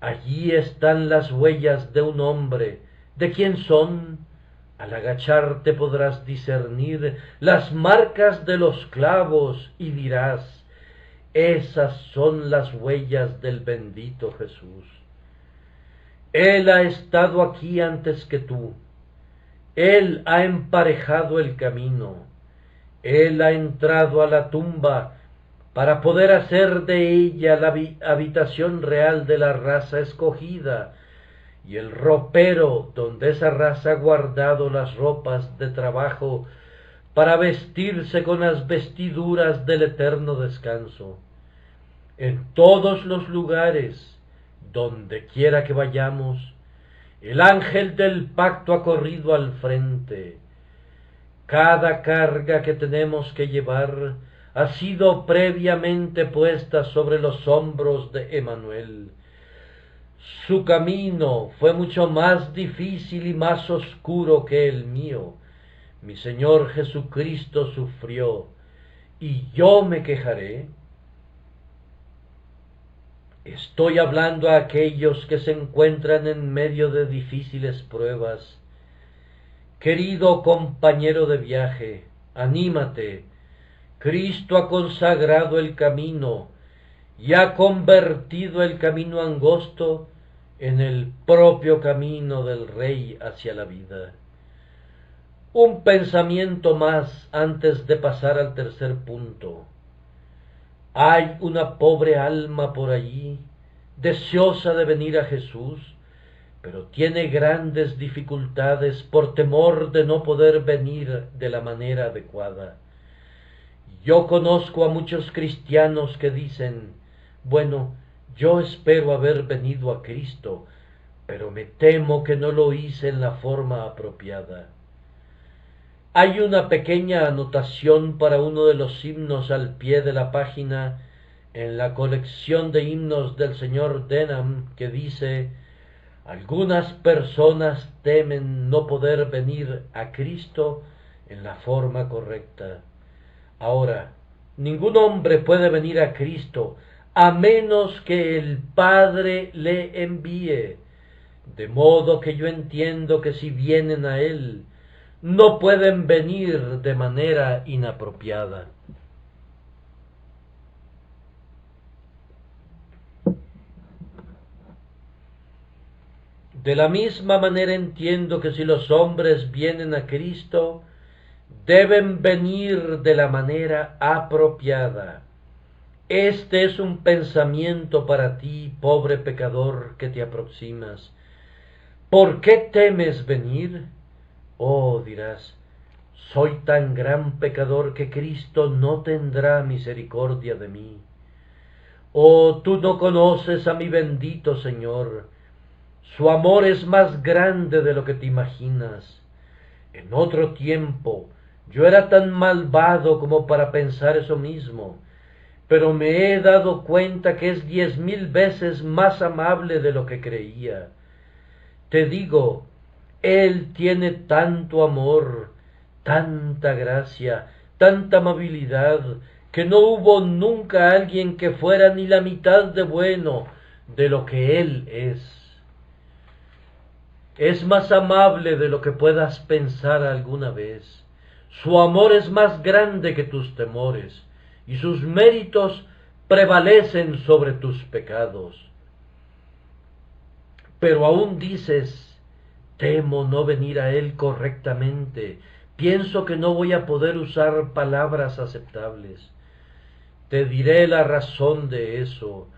allí están las huellas de un hombre. ¿De quién son? Al agacharte podrás discernir las marcas de los clavos y dirás, esas son las huellas del bendito Jesús. Él ha estado aquí antes que tú. Él ha emparejado el camino. Él ha entrado a la tumba para poder hacer de ella la habitación real de la raza escogida y el ropero donde esa raza ha guardado las ropas de trabajo para vestirse con las vestiduras del eterno descanso. En todos los lugares, donde quiera que vayamos, el ángel del pacto ha corrido al frente. Cada carga que tenemos que llevar ha sido previamente puesta sobre los hombros de Emanuel. Su camino fue mucho más difícil y más oscuro que el mío. Mi Señor Jesucristo sufrió, ¿y yo me quejaré? Estoy hablando a aquellos que se encuentran en medio de difíciles pruebas. Querido compañero de viaje, anímate. Cristo ha consagrado el camino y ha convertido el camino angosto en el propio camino del Rey hacia la vida. Un pensamiento más antes de pasar al tercer punto. Hay una pobre alma por allí, deseosa de venir a Jesús, pero tiene grandes dificultades por temor de no poder venir de la manera adecuada. Yo conozco a muchos cristianos que dicen, bueno, yo espero haber venido a Cristo, pero me temo que no lo hice en la forma apropiada. Hay una pequeña anotación para uno de los himnos al pie de la página en la colección de himnos del señor Denham que dice, algunas personas temen no poder venir a Cristo en la forma correcta. Ahora, ningún hombre puede venir a Cristo a menos que el Padre le envíe, de modo que yo entiendo que si vienen a Él, no pueden venir de manera inapropiada. De la misma manera entiendo que si los hombres vienen a Cristo, deben venir de la manera apropiada. Este es un pensamiento para ti, pobre pecador, que te aproximas. ¿Por qué temes venir? Oh, dirás, soy tan gran pecador que Cristo no tendrá misericordia de mí. Oh, tú no conoces a mi bendito Señor. Su amor es más grande de lo que te imaginas. En otro tiempo yo era tan malvado como para pensar eso mismo, pero me he dado cuenta que es 10,000 veces más amable de lo que creía. Te digo, Él tiene tanto amor, tanta gracia, tanta amabilidad, que no hubo nunca alguien que fuera ni la mitad de bueno de lo que Él es. Es más amable de lo que puedas pensar alguna vez. Su amor es más grande que tus temores, y sus méritos prevalecen sobre tus pecados. Pero aún dices, temo no venir a Él correctamente, pienso que no voy a poder usar palabras aceptables. Te diré la razón de eso,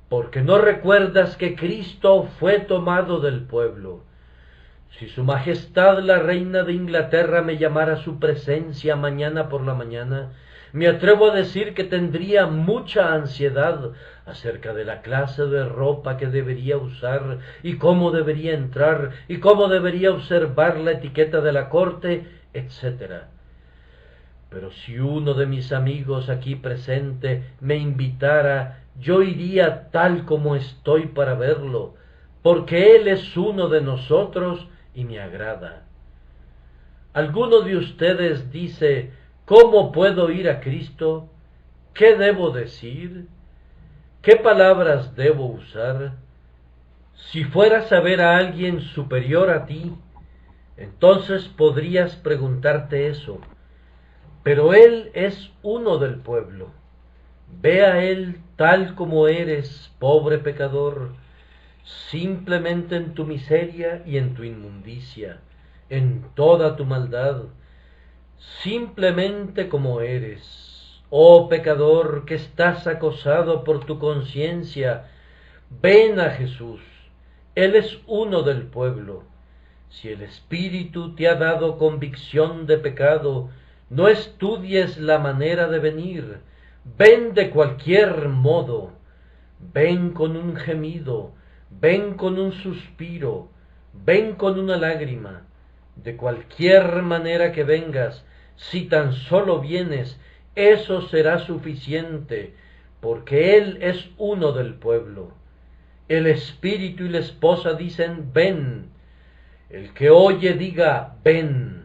porque no recuerdas que Cristo fue tomado del pueblo. Si su Majestad la Reina de Inglaterra me llamara a su presencia mañana por la mañana, me atrevo a decir que tendría mucha ansiedad acerca de la clase de ropa que debería usar y cómo debería entrar y cómo debería observar la etiqueta de la corte, etc. pero si uno de mis amigos aquí presente me invitara, yo iría tal como estoy para verlo, porque él es uno de nosotros y me agrada. Alguno de ustedes dice, ¿cómo puedo ir a Cristo? ¿Qué debo decir? ¿Qué palabras debo usar? Si fueras a ver a alguien superior a ti, entonces podrías preguntarte eso. Pero él es uno del pueblo. Ve a él tal como eres, pobre pecador, simplemente en tu miseria y en tu inmundicia, en toda tu maldad, simplemente como eres. Oh pecador, que estás acosado por tu conciencia, ven a Jesús. Él es uno del pueblo. Si el Espíritu te ha dado convicción de pecado, no estudies la manera de venir. Ven de cualquier modo. Ven con un gemido, ven con un suspiro, ven con una lágrima. De cualquier manera que vengas, si tan solo vienes, eso será suficiente, porque Él es uno del pueblo. El Espíritu y la esposa dicen, ven. El que oye diga, ven.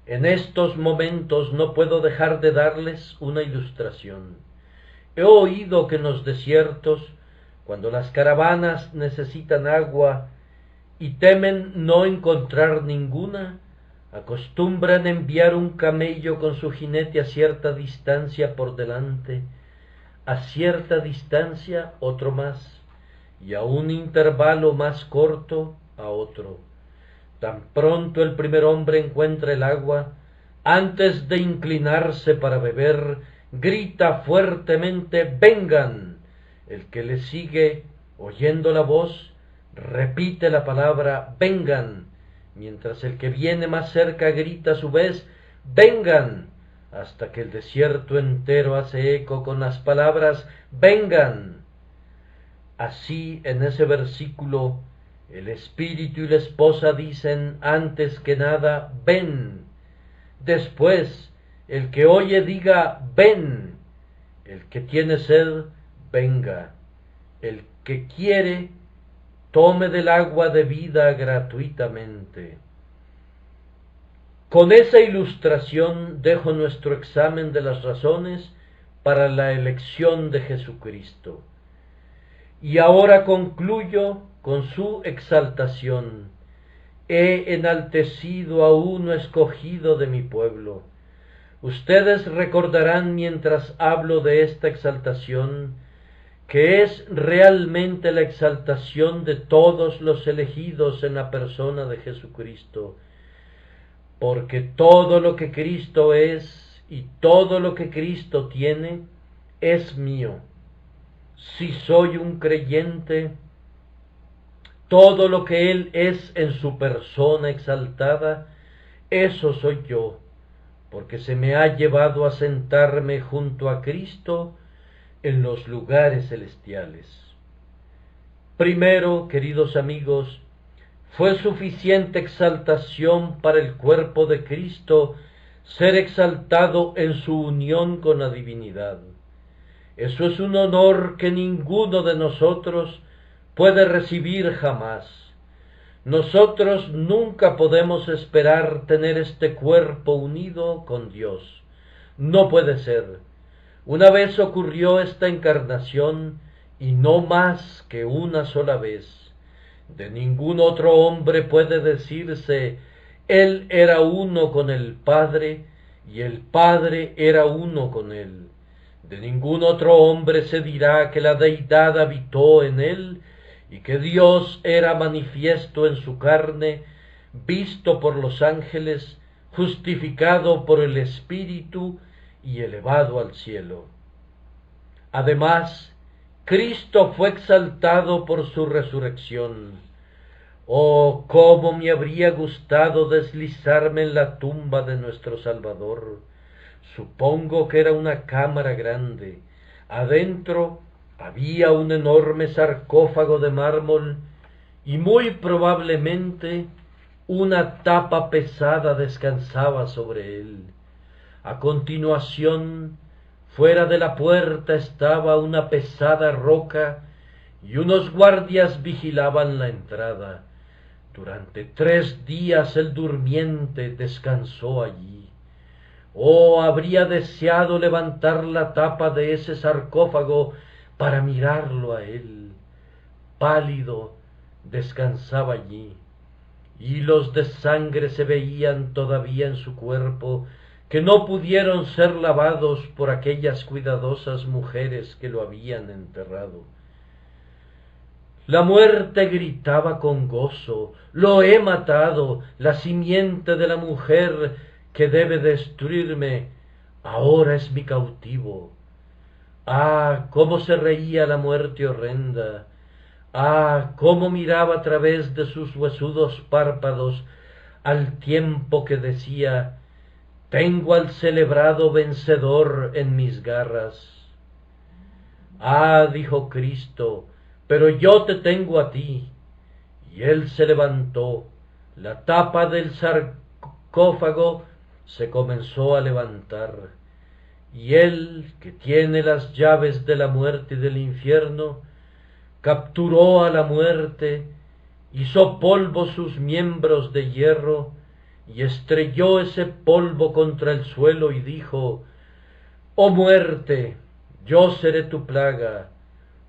En estos momentos no puedo dejar de darles una ilustración. He oído que en los desiertos, cuando las caravanas necesitan agua y temen no encontrar ninguna, acostumbran enviar un camello con su jinete a cierta distancia por delante, a cierta distancia otro más, y a un intervalo más corto a otro. Tan pronto el primer hombre encuentra el agua, antes de inclinarse para beber, grita fuertemente, vengan. El que le sigue, oyendo la voz, repite la palabra, vengan, mientras el que viene más cerca grita a su vez, vengan, hasta que el desierto entero hace eco con las palabras, vengan. Así, en ese versículo, el Espíritu y la esposa dicen antes que nada, ven. Después, el que oye diga, ven. El que tiene sed, venga. El que quiere, tome del agua de vida gratuitamente. Con esa ilustración dejo nuestro examen de las razones para la elección de Jesucristo. Y ahora concluyo con su exaltación. He enaltecido a uno escogido de mi pueblo. Ustedes recordarán mientras hablo de esta exaltación, que es realmente la exaltación de todos los elegidos en la persona de Jesucristo, porque todo lo que Cristo es y todo lo que Cristo tiene es mío. Si soy un creyente, todo lo que Él es en su persona exaltada, eso soy yo, porque se me ha llevado a sentarme junto a Cristo en los lugares celestiales. Primero, queridos amigos, fue suficiente exaltación para el cuerpo de Cristo ser exaltado en su unión con la divinidad. Eso es un honor que ninguno de nosotros puede recibir jamás. Nosotros nunca podemos esperar tener este cuerpo unido con Dios. No puede ser. Una vez ocurrió esta encarnación y no más que una sola vez. De ningún otro hombre puede decirse, Él era uno con el Padre y el Padre era uno con Él. De ningún otro hombre se dirá que la deidad habitó en él y que Dios era manifiesto en su carne, visto por los ángeles, justificado por el Espíritu y elevado al cielo. Además, Cristo fue exaltado por su resurrección. Oh, cómo me habría gustado deslizarme en la tumba de nuestro Salvador. Supongo que era una cámara grande. Adentro había un enorme sarcófago de mármol y muy probablemente una tapa pesada descansaba sobre él. A continuación, fuera de la puerta estaba una pesada roca y unos guardias vigilaban la entrada. Durante 3 días el durmiente descansó allí. Oh, habría deseado levantar la tapa de ese sarcófago para mirarlo a él. Pálido descansaba allí. Hilos de sangre se veían todavía en su cuerpo, que no pudieron ser lavados por aquellas cuidadosas mujeres que lo habían enterrado. La muerte gritaba con gozo: lo he matado, la simiente de la mujer que debe destruirme, ahora es mi cautivo. Ah, cómo se reía la muerte horrenda. Ah, cómo miraba a través de sus huesudos párpados, al tiempo que decía: tengo al celebrado vencedor en mis garras. Ah, dijo Cristo, pero yo te tengo a ti. Y él se levantó. La tapa del sarcófago se comenzó a levantar. Y él, que tiene las llaves de la muerte y del infierno, capturó a la muerte, hizo polvo sus miembros de hierro, y estrelló ese polvo contra el suelo y dijo: oh muerte, yo seré tu plaga,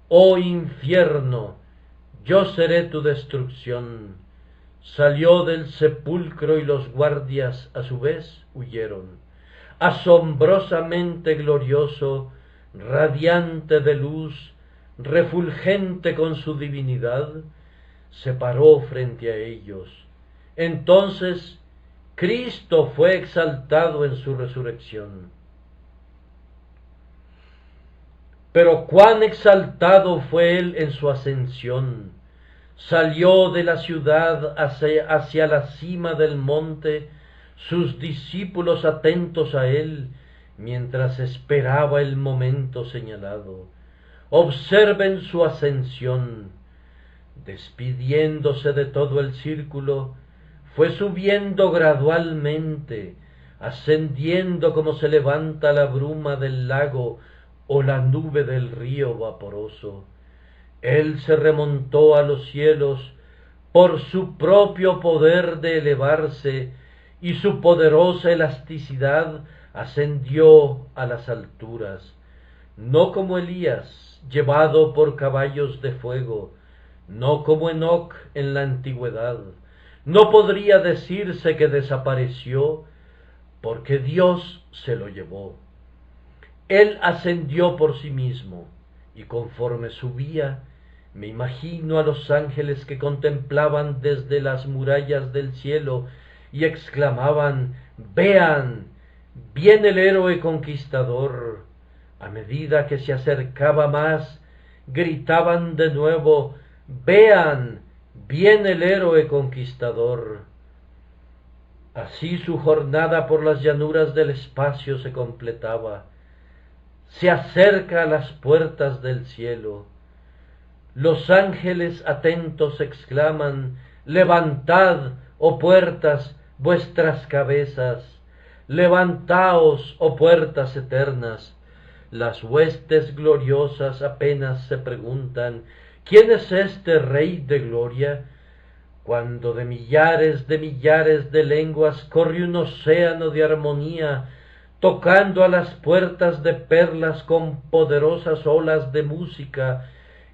oh infierno, yo seré tu destrucción. Salió del sepulcro y los guardias a su vez huyeron. Asombrosamente glorioso, radiante de luz, refulgente con su divinidad, se paró frente a ellos. Entonces Cristo fue exaltado en su resurrección. Pero cuán exaltado fue él en su ascensión. Salió de la ciudad hacia la cima del monte, sus discípulos atentos a él, mientras esperaba el momento señalado. Observen su ascensión. Despidiéndose de todo el círculo, fue subiendo gradualmente, ascendiendo como se levanta la bruma del lago o la nube del río vaporoso. Él se remontó a los cielos por su propio poder de elevarse, y su poderosa elasticidad ascendió a las alturas, no como Elías, llevado por caballos de fuego, no como Enoc en la antigüedad. No podría decirse que desapareció, porque Dios se lo llevó. Él ascendió por sí mismo, y conforme subía, me imagino a los ángeles que contemplaban desde las murallas del cielo y exclamaban: vean, viene el héroe conquistador. A medida que se acercaba más, gritaban de nuevo: vean, viene el héroe conquistador. Así su jornada por las llanuras del espacio se completaba. Se acerca a las puertas del cielo. Los ángeles atentos exclaman: levantad, oh puertas, vuestras cabezas, levantaos, oh puertas eternas. Las huestes gloriosas apenas se preguntan: ¿quién es este Rey de gloria? Cuando de millares de lenguas corre un océano de armonía, tocando a las puertas de perlas con poderosas olas de música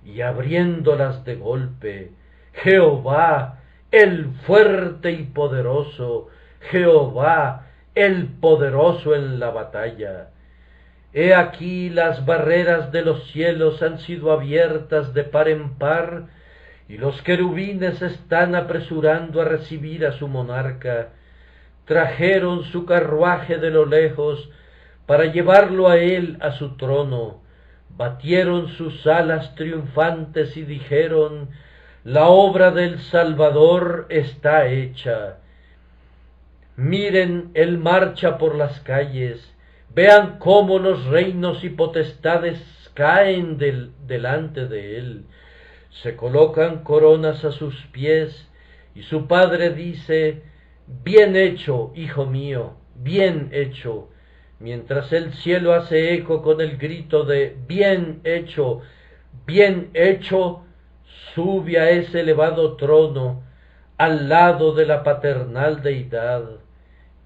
y abriéndolas de golpe. Jehová, el fuerte y poderoso, Jehová, el poderoso en la batalla. He aquí las barreras de los cielos han sido abiertas de par en par, y los querubines están apresurando a recibir a su monarca. Trajeron su carruaje de lo lejos para llevarlo a él a su trono. Batieron sus alas triunfantes y dijeron: la obra del Salvador está hecha. Miren, él marcha por las calles. Vean cómo los reinos y potestades caen delante de él. Se colocan coronas a sus pies, Y su padre dice: bien hecho, hijo mío, bien hecho, mientras el cielo hace eco con el grito de bien hecho, sube a ese elevado trono, al lado de la paternal deidad.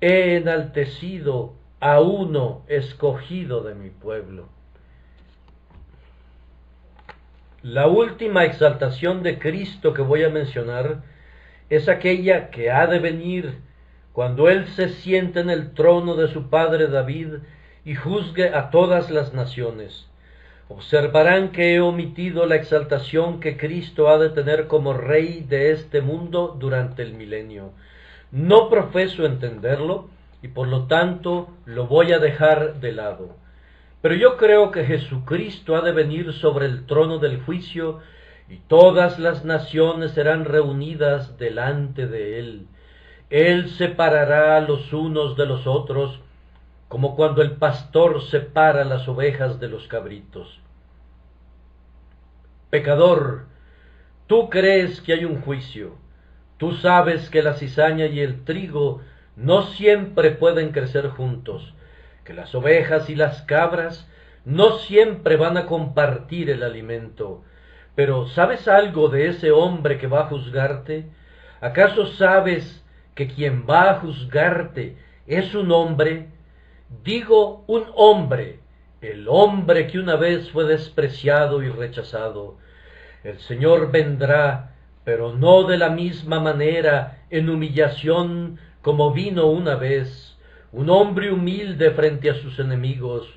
He enaltecido a uno escogido de mi pueblo. La última exaltación de Cristo que voy a mencionar es aquella que ha de venir cuando Él se siente en el trono de su padre David y juzgue a todas las naciones. Observarán que he omitido la exaltación que Cristo ha de tener como Rey de este mundo durante el milenio. No profeso entenderlo y por lo tanto lo voy a dejar de lado. Pero yo creo que Jesucristo ha de venir sobre el trono del juicio y todas las naciones serán reunidas delante de Él. Él separará a los unos de los otros, como cuando el pastor separa las ovejas de los cabritos. Pecador, tú crees que hay un juicio. Tú sabes que la cizaña y el trigo no siempre pueden crecer juntos, que las ovejas y las cabras no siempre van a compartir el alimento. Pero ¿sabes algo de ese hombre que va a juzgarte? ¿Acaso sabes que quien va a juzgarte es un hombre? Digo un hombre, el hombre que una vez fue despreciado y rechazado. El Señor vendrá, pero no de la misma manera, en humillación como vino una vez, un hombre humilde frente a sus enemigos,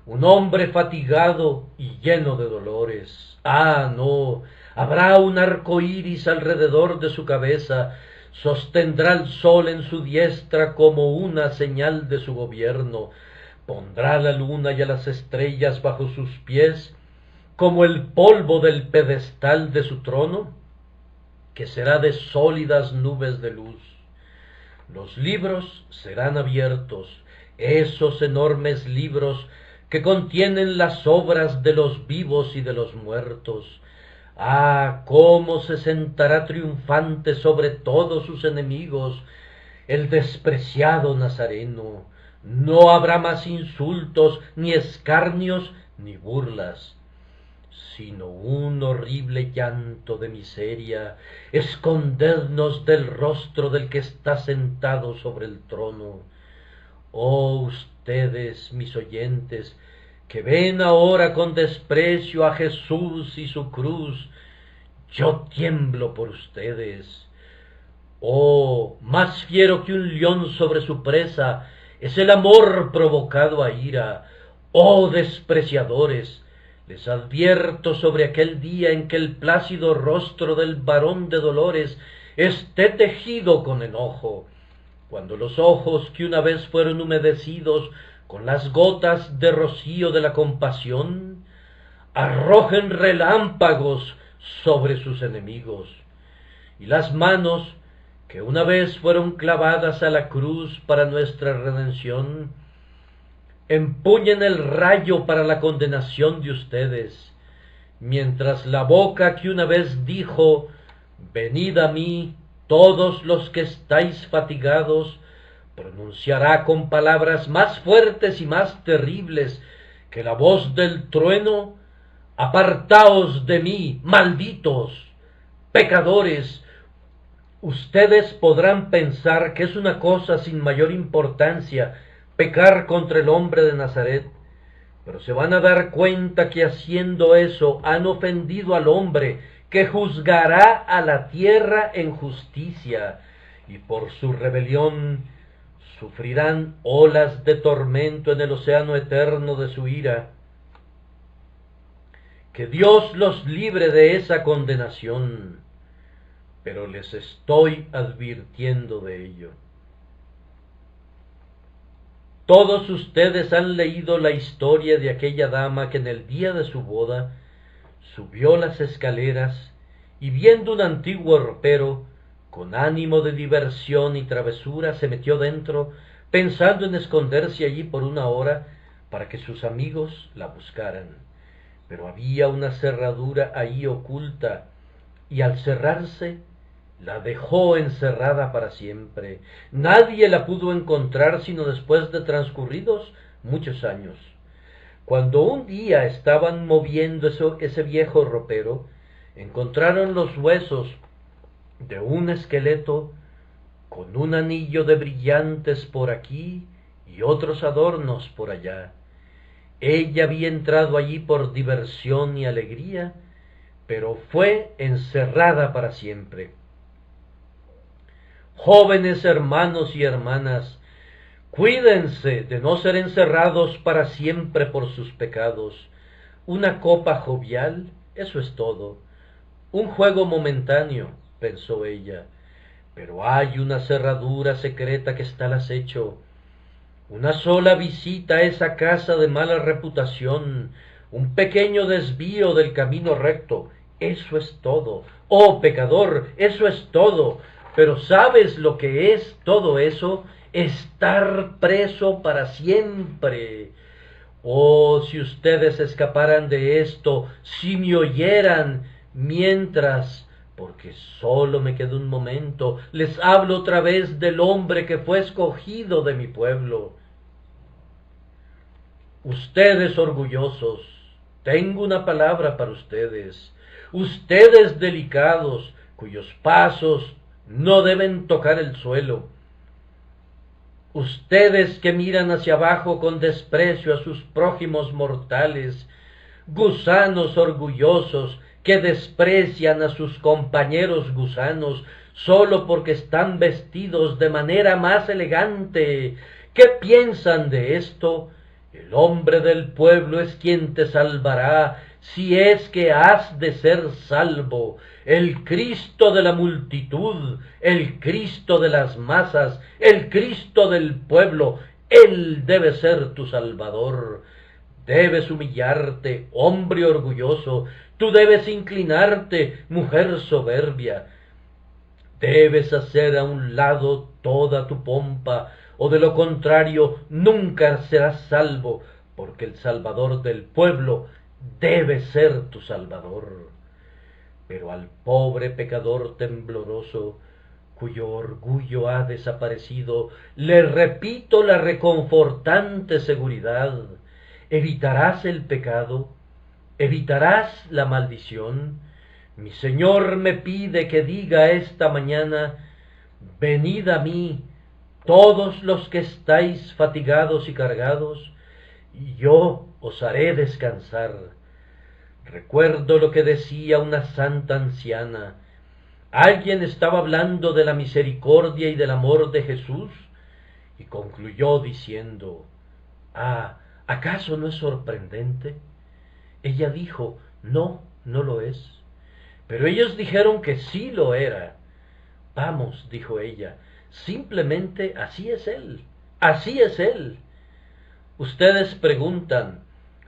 un hombre fatigado y lleno de dolores. Ah, no, habrá un arco iris alrededor de su cabeza, sostendrá el sol en su diestra como una señal de su gobierno, pondrá la luna y a las estrellas bajo sus pies, como el polvo del pedestal de su trono, que será de sólidas nubes de luz. Los libros serán abiertos, esos enormes libros que contienen las obras de los vivos y de los muertos. Ah, cómo se sentará triunfante sobre todos sus enemigos el despreciado Nazareno. No habrá más insultos, ni escarnios, ni burlas, sino un horrible llanto de miseria. Escondednos del rostro del que está sentado sobre el trono. Oh, ustedes, mis oyentes, que ven ahora con desprecio a Jesús y su cruz, yo tiemblo por ustedes. Oh, más fiero que un león sobre su presa es el amor provocado a ira. Oh, despreciadores, les advierto sobre aquel día en que el plácido rostro del varón de dolores esté tejido con enojo, cuando los ojos que una vez fueron humedecidos con las gotas de rocío de la compasión arrojen relámpagos sobre sus enemigos, y las manos que una vez fueron clavadas a la cruz para nuestra redención empuñen el rayo para la condenación de ustedes, mientras la boca que una vez dijo: venid a mí todos los que estáis fatigados, pronunciará con palabras más fuertes y más terribles que la voz del trueno: apartaos de mí, malditos, pecadores. Ustedes podrán pensar que es una cosa sin mayor importancia pecar contra el hombre de Nazaret, pero se van a dar cuenta que haciendo eso han ofendido al hombre que juzgará a la tierra en justicia, y por su rebelión sufrirán olas de tormento en el océano eterno de su ira. Que Dios los libre de esa condenación, pero les estoy advirtiendo de ello. Todos ustedes han leído la historia de aquella dama que en el día de su boda subió las escaleras y, viendo un antiguo ropero, con ánimo de diversión y travesura se metió dentro, pensando en esconderse allí por una hora para que sus amigos la buscaran. Pero había una cerradura ahí oculta, y al cerrarse La dejó encerrada para siempre. Nadie la pudo encontrar sino después de transcurridos muchos años. Cuando un día estaban moviendo ese viejo ropero, encontraron los huesos de un esqueleto con un anillo de brillantes por aquí y otros adornos por allá. Ella había entrado allí por diversión y alegría, pero fue encerrada para siempre. Jóvenes hermanos y hermanas, cuídense de no ser encerrados para siempre por sus pecados. Una copa jovial, eso es todo. Un juego momentáneo, pensó ella, pero hay una cerradura secreta que está al acecho. Una sola visita a esa casa de mala reputación, un pequeño desvío del camino recto, eso es todo. Oh pecador, eso es todo. Pero ¿sabes lo que es todo eso? Estar preso para siempre. Oh, si ustedes escaparan de esto, si me oyeran, mientras, porque solo me queda un momento, les hablo otra vez del hombre que fue escogido de mi pueblo. Ustedes orgullosos, tengo una palabra para ustedes. Ustedes delicados, cuyos pasos no deben tocar el suelo. Ustedes que miran hacia abajo con desprecio a sus prójimos mortales, gusanos orgullosos que desprecian a sus compañeros gusanos solo porque están vestidos de manera más elegante. ¿Qué piensan de esto? El hombre del pueblo es quien te salvará, si es que has de ser salvo. El Cristo de la multitud, el Cristo de las masas, el Cristo del pueblo, Él debe ser tu salvador. Debes humillarte, hombre orgulloso, tú debes inclinarte, mujer soberbia. Debes hacer a un lado toda tu pompa, o de lo contrario nunca serás salvo, porque el Salvador del pueblo debe ser tu Salvador. Pero al pobre pecador tembloroso, cuyo orgullo ha desaparecido, le repito la reconfortante seguridad: evitarás el pecado, evitarás la maldición. Mi Señor me pide que diga esta mañana: venid a mí, todos los que estáis fatigados y cargados, y yo os haré descansar. Recuerdo lo que decía una santa anciana. Alguien estaba hablando de la misericordia y del amor de Jesús, y concluyó diciendo: ah, ¿acaso no es sorprendente? Ella dijo: no, no lo es. Pero ellos dijeron que sí lo era. Vamos, dijo ella, simplemente así es Él, así es Él. Ustedes preguntan: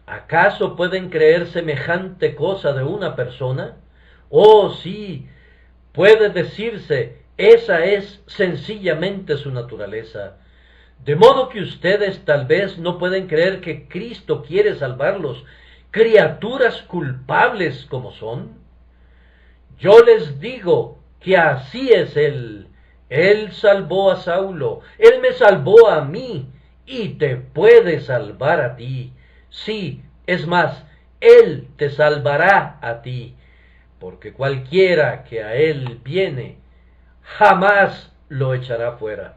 ¿acaso pueden creer semejante cosa de una persona? Oh, sí, puede decirse, esa es sencillamente su naturaleza. De modo que ustedes tal vez no pueden creer que Cristo quiere salvarlos, criaturas culpables como son. Yo les digo que así es Él. Él salvó a Saulo, Él me salvó a mí, y te puede salvar a ti. Sí, es más, Él te salvará a ti, porque cualquiera que a Él viene, jamás lo echará fuera.